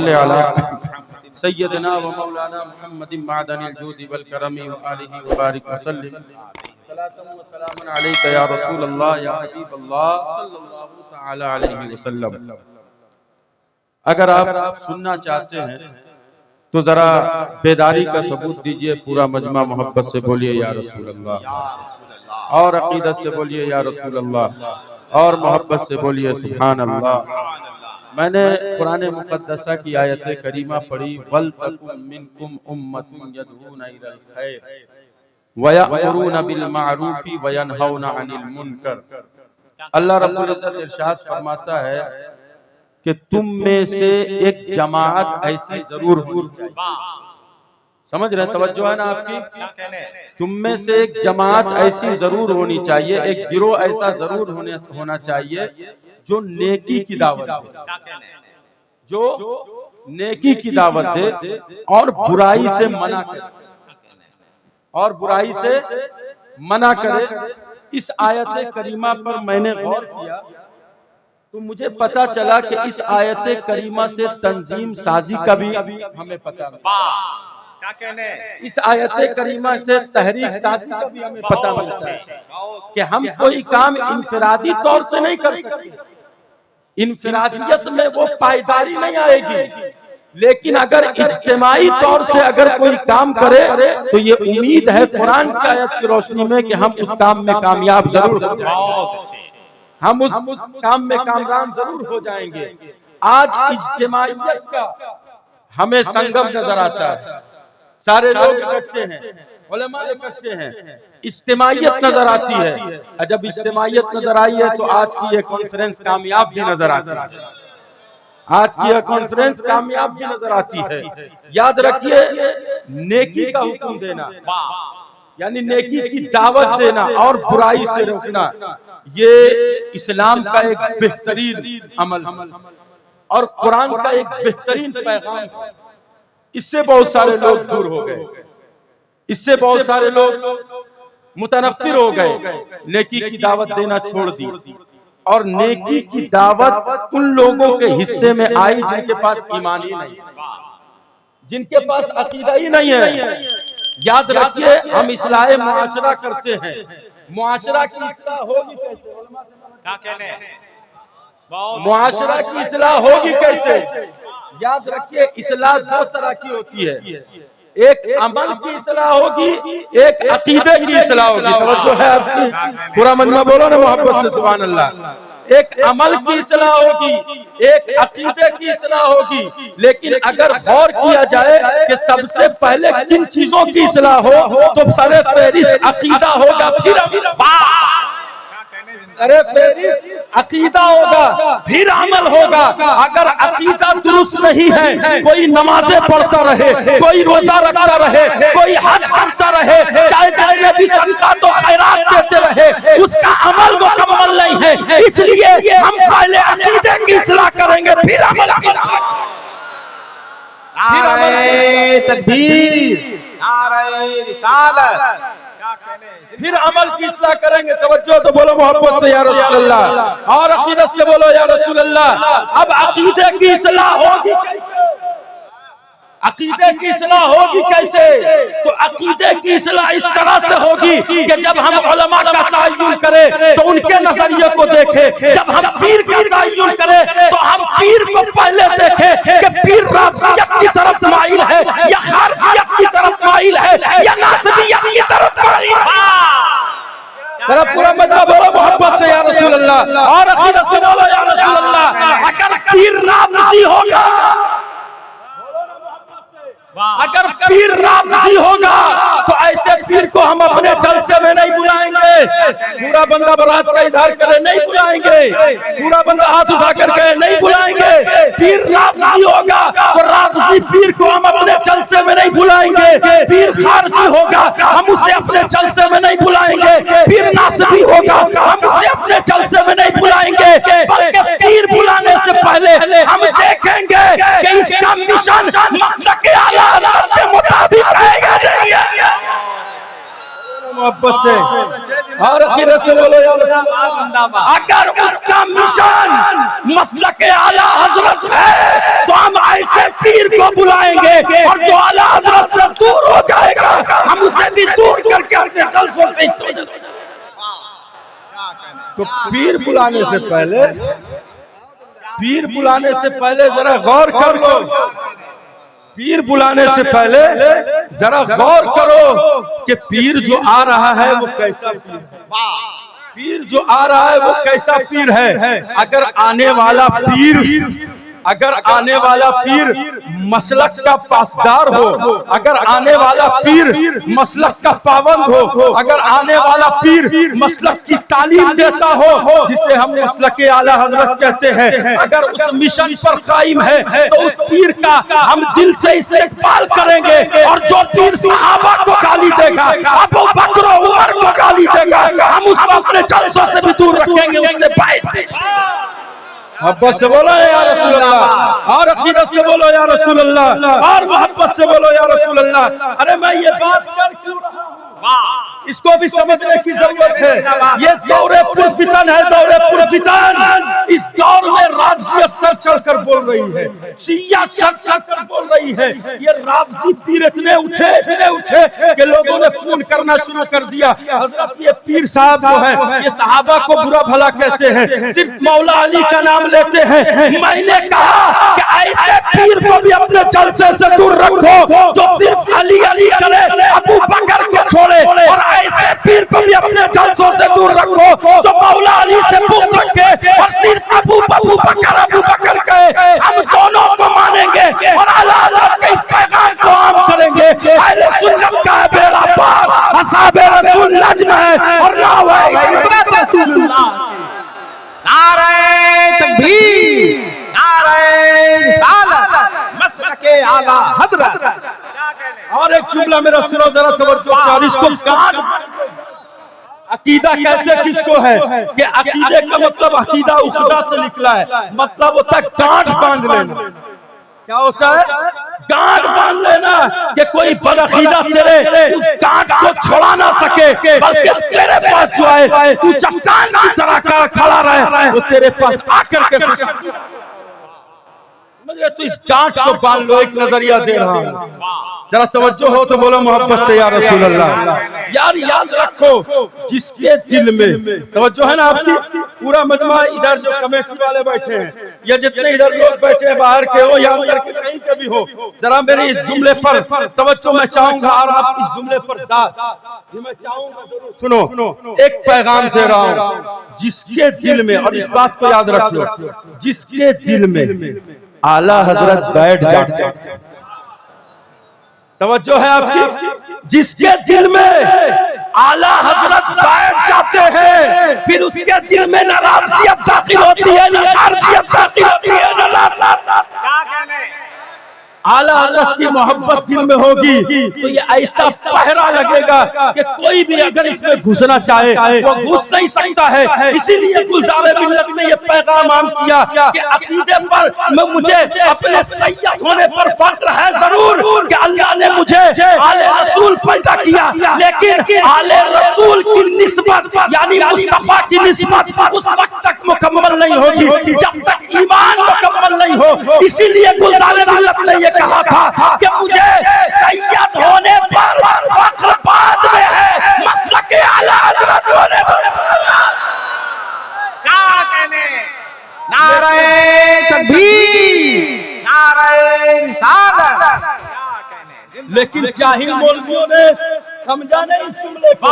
على سيدنا ومولانا محمد معدن الجود والكرم وآله وبارك وسلم صلاة وسلام عليك يا رسول الله يا حبيب الله صلی اللہ تعالی علیہ وسلم۔ اگر آپ سننا چاہتے ہیں تو ذرا بیداری کا ثبوت دیجئے، پورا مجمع محبت سے بولیے یا رسول اللہ، اور عقیدت سے بولیے یا رسول اللہ، اور محبت سے بولیے سبحان اللہ۔ میں نے قرآن مقدسہ کی آیت کریمہ پڑھی وَلْتَكُن مِّنْكُمْ أُمَّةٌ يَدْعُونَ إِلَى الْخَيْرِ وَيَأْمُرُونَ بِالْمَعْرُوفِ وَيَنْهَوْنَ عَنِ الْمُنْكَرِ۔ اللہ رب العزت ارشاد فرماتا ہے کہ تم میں سے ایک جماعت ایسی ضرور ہونی چاہیے۔ سمجھ رہے ہیں؟ توجہ ہے نا آپ کی؟ تم میں سے ایک جماعت ایسی ضرور ہونی چاہیے، ایک گروہ ایسا ضرور ہونا چاہیے جو نیکی کی دعوت دے، جو نیکی کی دعوت دے اور برائی سے منع کرے، اور برائی سے منع کرے۔ اس آیت کریمہ پر میں نے غور کیا تو مجھے پتا چلا کہ اس آیت کریمہ سے تنظیم سازی کا بھی ہمیں پتا ملا، اس آیت کریمہ سے تحریک سازی کا بھی ہمیں پتا ملا کہ ہم کوئی کام انفرادی طور سے نہیں کر سکتے، انفرادیت میں وہ پائیداری نہیں آئے گی، لیکن اگر اجتماعی طور سے اگر کوئی کام کرے تو یہ امید ہے قرآن کی آیت کی روشنی میں کہ ہم اس کام میں کامیاب ضرور ہو جائیں گے، ہم اس کام میں کامران ضرور ہو جائیں گے۔ آج اجتماعیت کا ہمیں سنگم نظر آتا ہے، سارے لوگ اکٹھے ہیں، علماء اکٹھے ہیں، اجتماعیت نظر آتی ہے۔ جب اجتماعیت نظر آئی ہے تو آج کی یہ کانفرنس کامیاب بھی نظر آتی ہے، آج کی یہ کانفرنس کامیاب بھی نظر آتی ہے۔ یاد رکھیے نیکی کا حکم دینا یعنی نیکی کی دعوت دینا اور برائی سے روکنا، یہ اسلام کا ایک بہترین عمل اور قرآن کا ایک بہترین پیغام ہے۔ اس سے بہت سارے لوگ دور ہو گئے، اس سے بہت سارے لوگ متنفر ہو گئے، نیکی کی دعوت دینا چھوڑ دی، اور نیکی کی دعوت ان لوگوں کے حصے میں آئی جن کے پاس ایمان ہی نہیں، جن کے پاس عقیدہ ہی نہیں ہے۔ یاد رکھیے ہم اصلاح معاشرہ کرتے ہیں، معاشرہ کی اصلاح ہوگی کیسے؟ کیا کہنے معاشرہ کی اصلاح ہوگی کیسے؟ یاد رکھیے اصلاح دو طرح کی ہوتی ہے، ایک عمل کی اصلاح ہوگی، ایک عقیدے کی اصلاح ہوگی۔ توجہ ہے آپ کی؟ پورا مجمع بولو نا محبت سے سبحان اللہ۔ ایک عمل کی اصلاح ہوگی، ایک عقیدے کی اصلاح ہوگی، لیکن اگر غور کیا جائے کہ سب سے پہلے کن چیزوں کی اصلاح ہو تو سر فہرست عقیدہ ہوگا، پھر سر فہرست عقیدہ ہوگا، پھر عمل ہوگا۔ اگر عقیدہ درست نہیں ہے، کوئی نمازیں پڑھتا رہے، کوئی روزہ رکھتا رہے، کوئی حج کرتا رہے، چاہے جتنے بھی صدقات و خیرات دیتے رہے، اس کا عمل مکمل نہیں ہے۔ اس لیے ہم پہلے عقیدے کی اصلاح کریں گے، پھر عمل کی اصلاح۔ نعرہ تکبیر، نعرہ رسالت، پھر عمل کی اصلاح کریں گے۔ توجہ تو بولو محبت سے یا رسول اللہ، اور عقیدت سے بولو یا رسول اللہ۔ اب عقیدے کی اصلاح ہوگی کیسے؟ عقیدے کی اصلاح ہوگی کیسے؟ تو عقیدے کی اصلاح اس طرح سے ہوگی کہ جب ہم علماء کا تعین کریں تو ان کے نظریے کو دیکھیں، جب ہم پیر کا تعین کریں تو ہم پیر کو پہلے دیکھیں کہ پیر رافضیت کی طرف مائل ہے یا خارجیت کی طرف مائل ہے یا ناصبیت کی طرف مائل ہے۔ ذرا پورا مجمع بولو محبت سے یا رسول اللہ، اور عقیدت سے بولو یا رسول اللہ۔ اگر پیر رافضی ہوگا، اگر پیر رافضی ہوگا تو ایسے پیر کو ہم اپنے جلسے میں نہیں بلائیں گے۔ پورا بندہ برات کا اظہار کرے نہیں بلائیں گے، پورا بندہ ہاتھ اٹھا کر کہے نہیں بلائیں گے۔ پیر رافضی ہوگا تو رافضی پیر کو ہم اپنے جلسے میں نہیں بلائیں گے۔ پیر خارجی ہوگا ہم اسے اپنے جلسے میں نہیں بلائیں گے۔ پیر ناصبی ہوگا ہم اسے اپنے جلسے میں نہیں بلائیں گے، بلکہ پیر بلانے سے پہلے ہم دیکھیں گے کہ اس کا مشن مسلک اعلیٰ کے مطابق ہے یا نہیں ہے۔ محبت سے اور اخیر سے بولو یا رسول اللہ۔ اگر اس کا مشن مسلک اعلی حضرت ہے تو ہم ایسے پیر کو بلائیں گے، اور جو اعلی حضرت سے دور ہو جائے گا ہم اسے بھی دور کر کے اپنے جلسوں سے استعمال۔ تو پیر بلانے سے پہلے ذرا غور کر لو، پیر بلانے سے پہلے ذرا غور کرو کہ پیر جو آ رہا ہے وہ کیسا پیر ہے، پیر جو آ رہا ہے وہ کیسا پیر ہے۔ اگر آنے والا پیر مسلک کا پاسدار ہو، اگر آنے والا پیر مسلک کا پابند ہو، اگر آنے والا پیر مسلک کی تعلیم دیتا ہو جسے ہم مسلک اعلی حضرت کہتے ہیں، اگر اس مشن پر قائم ہے تو اس پیر کا ہم دل سے استقبال کریں گے، اور جو پیر صحابہ کو گالی دے گا، ابو بکر و عمر کو گالی دے گا، ہم اس کو اپنے جلسوں سے بھی دور رکھیں گے، ان سے بات دیں گے۔ محبت سے بولو یا رسول اللہ، اور عقیدت سے بولو یا رسول اللہ، اور محبت سے بولو یا رسول اللہ۔ ارے میں یہ بات کر کیوں رہا ہوں، اس کو بھی سمجھنے کی ضرورت ہے۔ یہ دور پرفتن ہے، دور پرفتن۔ اس دور میں رافضیت سر چڑھ کر بول رہی ہے، شیعہ سر چڑھ کر بول رہی ہے۔ یہ رافضی پیر اتنے اٹھے کہ لوگوں نے فون کرنا شروع کر دیا، حضرت یہ پیر صاحب جو ہے یہ صحابہ کو برا بھلا کہتے ہیں، صرف مولا علی کا نام لیتے ہیں۔ میں نے کہا کہ ایسے پیر کو بھی اپنے جلسے سے دور رکھو جو صرف علی کرے، ابو بکر کو چھوڑے، اور ایسے پیر کو بھی اپنے جلسوں سے دور رکھو جو مولا علی سے بغض رکھے اور صرف ابو بکر کہے۔ ہم دونوں کو مانیں گے اور اعلی حضرت کے اس پیغام کو عام کریں گے۔ اہل سنت کا بیڑا پار، اصحاب رسول نجم ہے اور ناو ہے عبرت رسول اللہ۔ نعرہ تکبیر، نعرہ رسالت، مسلک اعلی حضرت۔ اور ایک جملہ میرا سنو ذرا توجہ سے، اس کو عقیدہ کہتے کس کو ہے کہ عقیدے کا مطلب عقیدہ عقدہ سے نکلا ہے، مطلب ہوتا ہے گانٹھ باندھ لینا۔ کیا ہوتا ہے؟ گانٹھ باندھ لینا کہ کوئی بدعقیدہ تیرے اس گانٹھ کو چھوڑا نہ سکے، بلکہ تیرے پاس جو ہے تو چٹان کی طرح کھڑا رہے، وہ تیرے پاس آ کر کے مجھے تو اس گانٹھ کو باندھ لو۔ ایک نظریہ دے رہا ہوں، ذرا توجہ ہو تو بولو محبت سے یا رسول اللہ۔ یار یاد رکھو، جس کے دل میں توجہ ہے نا آپ کی، پورا مجمع ادھر جو کمیٹی والے بیٹھے ہیں یا جتنے ادھر لوگ بیٹھے ہیں باہر کے ہو یا اندر کے کہیں کے بھی ہو، ذرا میرے اس جملے پر توجہ میں چاہوں گا، اور آپ اس جملے پر یہ میں چاہوں گا ضرور سنو۔ ایک پیغام دے رہا ہوں، جس کے دل میں، اور اس بات کو یاد رکھ لو، جس کے دل میں اعلی حضرت بیٹھ جاتے ہیں، توجہ ہے آپ کی، جس کے دل میں اعلی حضرت بیٹھ جاتے ہیں، پھر اس کے دل میں نہ رافضیت داخل ہوتی ہے، نہ خارجیت داخل ہوتی ہے، نہ ناسات۔ اعلی حضرت کی محبت دل میں ہوگی تو یہ ایسا پہرا لگے گا کہ کوئی بھی اگر اس میں گھسنا چاہے وہ گھس نہیں سکتا ہے۔ اسی لیے گلزار ملت نے یہ پیغام عام کیا کہ عقیدے پر مجھے اپنے سید ہونے پر فخر ہے ضرور کہ اللہ نے مجھے آل رسول پیدا کیا، لیکن آل رسول کی نسبت یعنی مصطفیٰ کی نسبت اس وقت تک مکمل نہیں ہوگی جب تک ایمان مکمل نہیں ہو۔ اسی لیے گلزار ملت نے یہ کہا تھا کہ مجھے سید ہونے پر فخر بعد میں ہے، مسلک اعلی حضرت ہونے پر۔ کیا کہنے؟ نعرہ تکبیر، نعرہ رسالت۔ لیکن جاہل مولویوں نے سمجھا نہیں اس جملے کو،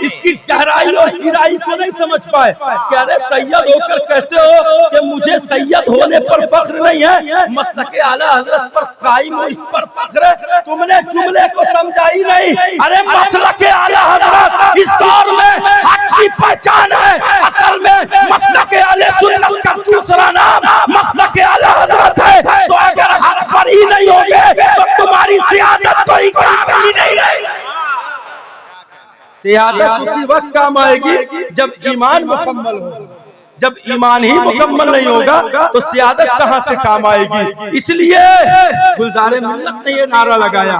اس کی گہرائی اور گہرائی کو نہیں سمجھ پائے کہ ارے سید ہو کر کہتے ہو کہ مجھے سید ہونے پر فخر نہیں ہے، مسلک اعلی حضرت پر قائم ہو اس پر فخر ہے۔ تم نے جملے کو سمجھا ہی نہیں۔ ارے مسلک اعلی حضرت اس دور میں حق کی پہچان ہے، اصل میں مسلک اہل سنت کا دوسرا نام مسلک اعلی حضرت ہے۔ تو اگر حق پر ہی نہیں ہوگے تو تمہاری سیادت کوئی کام ہی نہیں رہے گی۔ سیادت اسی وقت کام آئے گی جب ایمان مکمل ہو۔ جب ایمان ہی مکمل نہیں ہوگا تو سیادت کہاں سے کام آئے گی؟ اس لیے گلزار ملت نے یہ نعرہ لگایا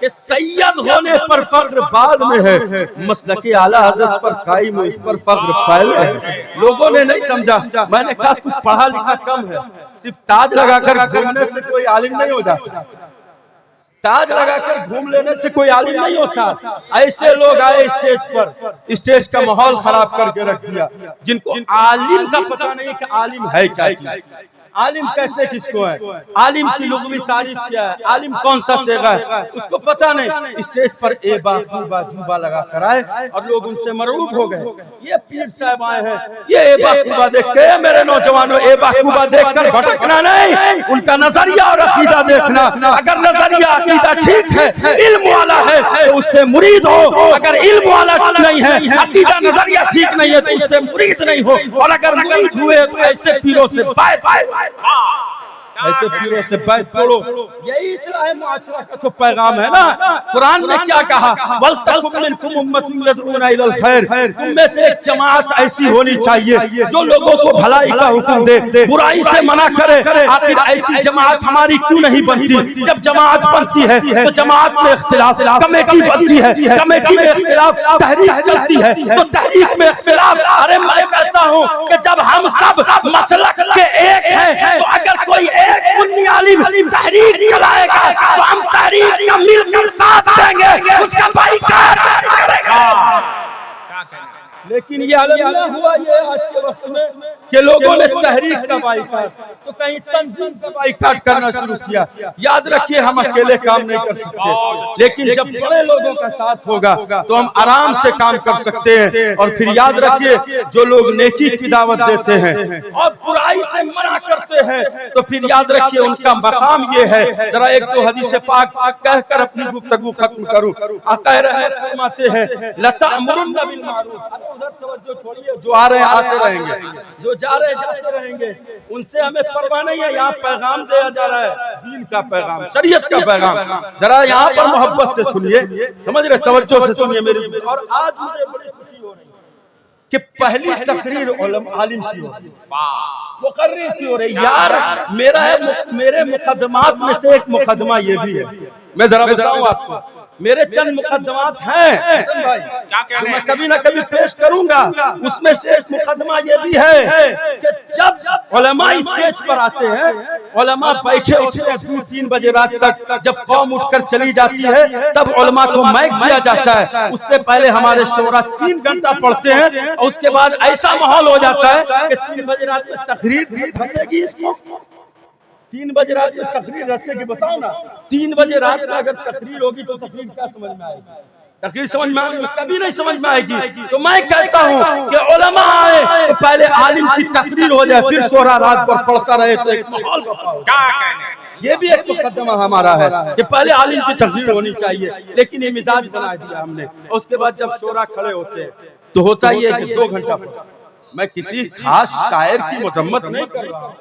کہ سید ہونے پر فخر بعد میں ہے، مسلک اعلیٰ حضرت پر قائم اس پر فخر پہلے ہے۔ لوگوں نے نہیں سمجھا، میں نے کہا تو پڑھا لکھا کم ہے، صرف تاج لگا کر گھومنے سے کوئی عالم نہیں ہو جاتا، تاج لگا کر گھوم لینے سے کوئی عالم نہیں ہوتا۔ ایسے لوگ آئے اسٹیج پر، اسٹیج کا ماحول خراب کر کے رکھ دیا، جن کو عالم کا پتہ نہیں کہ عالم ہے کیا چیز، عالم کہتے کس کو ہے، عالم کی لغوی تعریف کیا ہے، عالم کون سا صیغہ ہے، اس کو پتہ نہیں۔ اسٹیج پر اے با خوبا جوبا لگا کر آئے اور لوگ ان سے مرعوب ہو گئے۔ یہ پیر صاحب آئے ہیں، یہ اے با خوبا دیکھ کے، میرے نوجوانوں اے با خوبا دیکھ کر بھٹکنا نہیں، ان کا نظریہ اور عقیدہ دیکھنا۔ اگر نظریہ عقیدہ ٹھیک ہے، علم والا ہے تو اس سے مرید ہو، اگر علم والا نہیں ہے، عقیدہ نظریہ ٹھیک نہیں ہے تو اس سے مرید نہیں ہو، اور اگر مرید ہوئے تو ایسے پیروں سے ایسے پیروں سے بیعت توڑو۔ یہی اصلاح معاشرہ کا تو پیغام ہے نا۔ قرآن نے کیا کہا، وَلْتَكُن مِّنكُمْ أُمَّةٌ يَدْعُونَ إِلَى الْخَيْرِ، تم میں سے ایک جماعت ایسی ہونی چاہیے جو لوگوں کو بھلائی کا حکم دے، برائی سے منع کرے۔ آخر ایسی جماعت ہماری کیوں نہیں بنتی؟ جب جماعت بنتی ہے تو جماعت میں اختلاف، کمیٹی بنتی ہے، کمیٹی میں اختلاف، تحریک چلتی ہے تو تحریک میں اختلاف۔ ارے میں کہتا ہوں کہ جب ہم سب مسلک کے ایک ہیں تو اگر کوئی سنی عالم تحریک چلائے گا تو ہم تحریک کا مل کر ساتھ دیں گے، اس کا بائیکاٹ کرے گا۔ لیکن یہ عالمیہ ہوا یہ آج کے وقت میں کہ لوگوں نے تحریک کا بائیکاٹ تو کہیں تنظیم کا بائیکاٹ کرنا شروع کیا۔ یاد رکھیے ہم اکیلے کام نہیں کر سکتے، لیکن جب بڑے لوگوں کا ساتھ ہوگا تو ہم آرام سے کام کر سکتے ہیں۔ اور پھر یاد رکھیے جو لوگ نیکی کی دعوت دیتے ہیں اور برائی سے منع کرتے ہیں تو پھر یاد رکھیے ان کا مقام یہ ہے۔ ذرا ایک دو حدیث پاک کہہ کر اپنی گفتگو ختم کروں۔ آقا رحمت فرماتے ہیں لَتَأْمُرُنَّ بِالْمَعْرُوفِ، ادھر توجہ چھوڑیے، جو آ رہے ہیں آتے رہیں گے، جو جا رہے جاتے رہیں گے، ان سے ہمیں پرواہ نہیں ہے۔ یہاں پیغام دیا جا رہا ہے، دین کا پیغام، شریعت کا پیغام، ذرا یہاں پر محبت سے سنیے، سمجھ رہے، توجہ سے سنیے میری۔ اور آج مجھے بڑی خوشی ہو رہی ہے کہ پہلی تقریر عالم کی ہو رہی ہے، مقرر کی ہو رہی ہے۔ یار میرے مقدمات میں سے ایک مقدمہ یہ بھی ہے، میں ذرا بتاؤں آپ کو، میرے چند مقدمات ہیں حسن بھائی، میں کبھی نہ کبھی پیش کروں گا۔ اس میں سے ایک مقدمہ یہ بھی ہے کہ جب علماء اسٹیج پر آتے ہیں، علماء بیٹھے ہوتے ہیں 2-3 بجے رات تک، جب قوم اٹھ کر چلی جاتی ہے تب علماء کو مائک دیا جاتا ہے۔ اس سے پہلے ہمارے شورا 3 گھنٹہ پڑھتے ہیں اور اس کے بعد ایسا ماحول ہو جاتا ہے کہ 3 بجے رات میں تقریر دھسے گی اس کو، 3 بجے رات میں تقریر دھسے گی، بتاؤ نا 3 بجے رات میں اگر تقریر ہوگی تو تقریر کیا سمجھ میں آئے گی؟ تقریر سمجھ میں آئے گی؟ کبھی نہیں سمجھ میں آئے گی۔ تو میں کہتا ہوں کہ علماء آئے تو پہلے عالم کی تقریر ہو جائے، پھر شورا رات بھر پڑھتا رہے تو ایک ماحول بپا ہو جائے۔ یہ بھی ایک مقدمہ ہمارا ہے کہ پہلے عالم کی تقریر ہونی چاہیے، لیکن یہ مزاج بنا دیا ہم نے۔ اس کے بعد جب شورا کھڑے ہوتے ہیں تو ہوتا ہی ہے کہ 2 گھنٹہ پڑھا۔ میں کسی خاص شاعر کی مذمت نہیں کر رہا ہوں،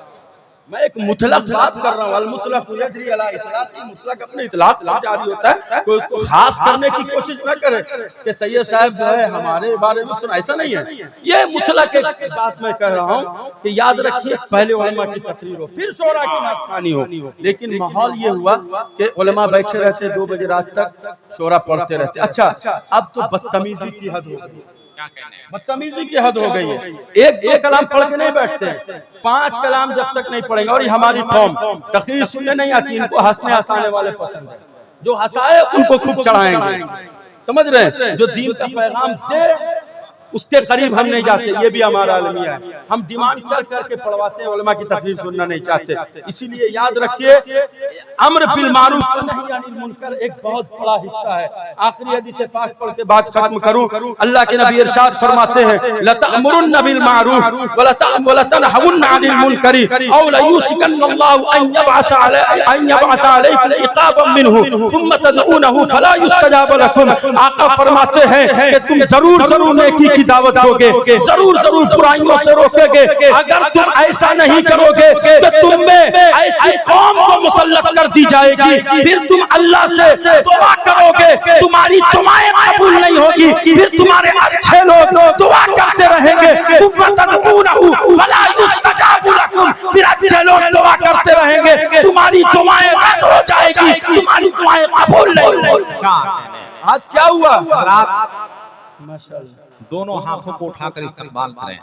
میں ایک مطلق بات کر رہا ہوں۔ المطلق یجری علی اطلاقہ، مطلق اپنے اطلاق پر جاری ہوتا ہے، کوئی اس کو خاص کرنے کی کوشش نہ کرے کہ سید صاحب جو ہے ہمارے بارے میں سنا، ایسا نہیں ہے۔ یہ مطلق ایک بات میں کہہ رہا ہوں کہ یاد رکھیے پہلے علماء کی تقریر ہو، پھر شورا کی ناطقانی ہو، لیکن ماحول یہ ہوا کہ علماء بیٹھے رہتے 2 بجے رات تک، شورا پڑھتے رہتے۔ اچھا اب تو بدتمیزی کی حد ہو گئی، بدتمیزی کی حد ہو گئی ہے۔ 1-2 کلام پڑھ کے نہیں بیٹھتے ہیں، 5 کلام جب تک نہیں پڑھیں گے۔ اور یہ ہماری قوم تقریر سننے نہیں آتی، ان کو ہنسنے ہنسانے والے پسند ہیں، جو ہنسائے ان کو خوب چڑھائیں گے، سمجھ رہے ہیں؟ جو دین کا پیغام دے اس کے قریب ہم نہیں جاتے، یہ بھی ہمارا المیہ ہے۔ ہم ڈیمانڈ کر کے پڑھواتے ہیں، علماء کی تقریر سننا نہیں چاہتے۔ اسی لیے یاد رکھیے امر بالمعروف و نہی عن المنکر ایک بہت بڑا حصہ ہے۔ آخری حدیث پاک پڑھ کے بات ختم کروں۔ اللہ کے نبی ارشاد فرماتے ہیں لَتَأْمُرُنَّ بِالْمَعْرُوفِ وَلَتَنْهَوُنَّ عَنِ الْمُنكَرِ أَوْ لَيُوشِكَنَّ اللَّهُ أَن يَبْعَثَ عَلَيْكُمْ عِقَابًا مِّنْهُ ثُمَّ تَدْعُونَهُ فَلَا يُسْتَجَابَ لَكُمْ۔ آقا فرماتے ہیں کہ تم ضرور نیکی کی دعوت ہوگے، ضرور برائیوں سے روکے گے۔ اگر تم ایسا نہیں کرو گے تو تم میں ایسی قوم کو مسلط کر دی جائے گی، پھر تم اللہ سے دعا کرو گے، تمہاری دعائیں قبول نہیں ہوگی، پھر تمہارے اچھے لوگ دعا کرتے رہیں گے، فلا یستجاب لکم، پھر اچھے لوگ دعا کرتے رہیں گے، تمہاری دعائیں رد ہو جائے گی، تمہاری دعائیں قبول نہیں ہوتی. کیا کہنے آج کیا ہوا حضرات؟ دونوں ہاتھوں کو اٹھا کر استقبال کریں.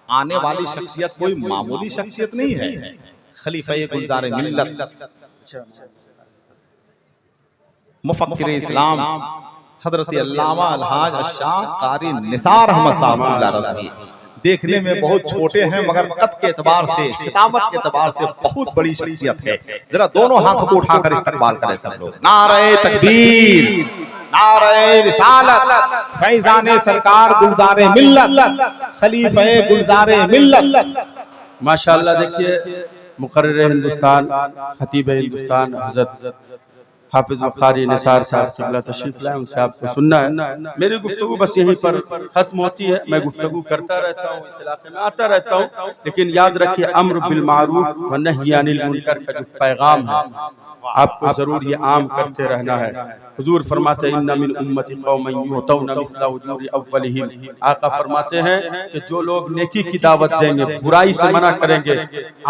آنے والی شخصیت کوئی معمولی شخصیت نہیں ہے. خلیفہ گلزار ملت، مفکر اسلام حضرت علامہ الحاج الشاہ قاری نثار احمد صاحب اللہ رضوی. دیکھنے میں بہت چھوٹے ہیں مگر قد کے اعتبار سے، خطابت کے اعتبار سے بہت بڑی شخصیت ہے. ذرا دونوں ہاتھوں کو اٹھا کر استقبال کریں سب لوگ. نعرہ تکبیر، نعرہ رسالت، فیضان سرکار گلزار ملت، خلیفہ گلزار ملت. ماشاءاللہ. دیکھیے مقرر ہندوستان، خطیب ہندوستان حضرت حافظ قاری نثار صاحب قبلہ تشریف لائے، ان سے آپ کو سننا ہے. میری گفتگو بس یہیں پر ختم ہوتی ہے. میں گفتگو کرتا رہتا ہوں، اس علاقے میں آتا رہتا ہوں، لیکن یاد رکھیے امر بالمعروف و نہی عن المنکر کا جو پیغام ہے آپ کو ضرور یہ عام کرتے رہنا ہے. حضور فرماتے ہیں ان من امتی قوم یؤتون مثل اجور اولہم. آقا فرماتے ہیں کہ جو لوگ نیکی کی دعوت دیں گے، برائی سے منع کریں گے،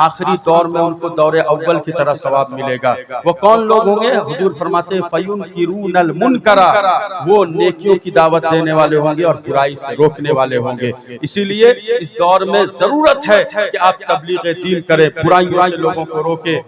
آخری دور میں ان کو دور اول کی طرح ثواب ملے گا. وہ کون لوگ ہوں گے؟ حضور فرماتے ہیں فینکرون المنکر، وہ نیکیوں کی دعوت دینے والے ہوں گے اور برائی سے روکنے والے ہوں گے. اسی لیے اس دور میں ضرورت ہے کہ آپ تبلیغ دین کریں، برائیوں سے لوگوں کو روکیں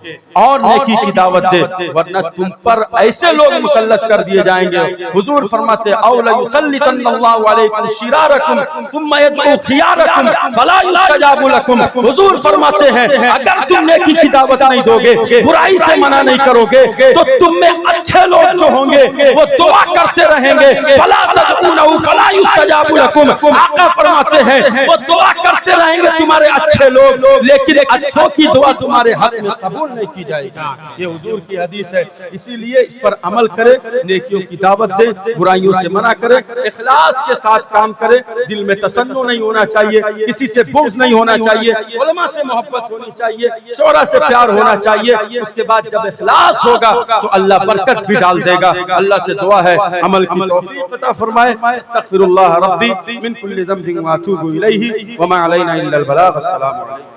اور نیکی کی دعوت دیں، ورنہ تم پر ایسے لوگ مسلط کر دیے جائیں گے. حضور فرماتے ہیں اولا یسلطن اللہ علیکم شرارکم ثم یدعو خیارکم فلا یستجاب لکم. حضور فرماتے ہیں اگر تم نیکی کی دعوت نہیں دو گے، برائی سے منع نہیں کرو گے، تو تم میں اچھے لوگ جو ہوں گے وہ دعا کرتے رہیں گے فلا تدعونہ فلا یستجاب لکم. آقا فرماتے ہیں وہ دعا کرتے رہیں گے تمہارے اچھے لوگ، لیکن اچھوں کی دعا تمہارے حق میں قبول نہیں کی جائے گی. یہ حضور کی حدیث ہے. اسی لیے اس پر عمل کرے، نیکیوں کی دعوت دے، برائیوں سے منع کرے، اخلاص کے ساتھ کام کرے. دل میں تسنع نہیں ہونا چاہیے، کسی سے بغض نہیں ہونا چاہیے، علماء سے محبت ہونی چاہیے، شورا سے پیار ہونا چاہیے. اس کے بعد جب اخلاص ہوگا تو اللہ برکت بھی ڈال دے گا. اللہ سے دعا ہے عمل کی توفیق عطا فرمائے. استغفر اللہ ربی من کل ذنب واتوب الیہ وما علینا الا البلاغ. السلام علیکم.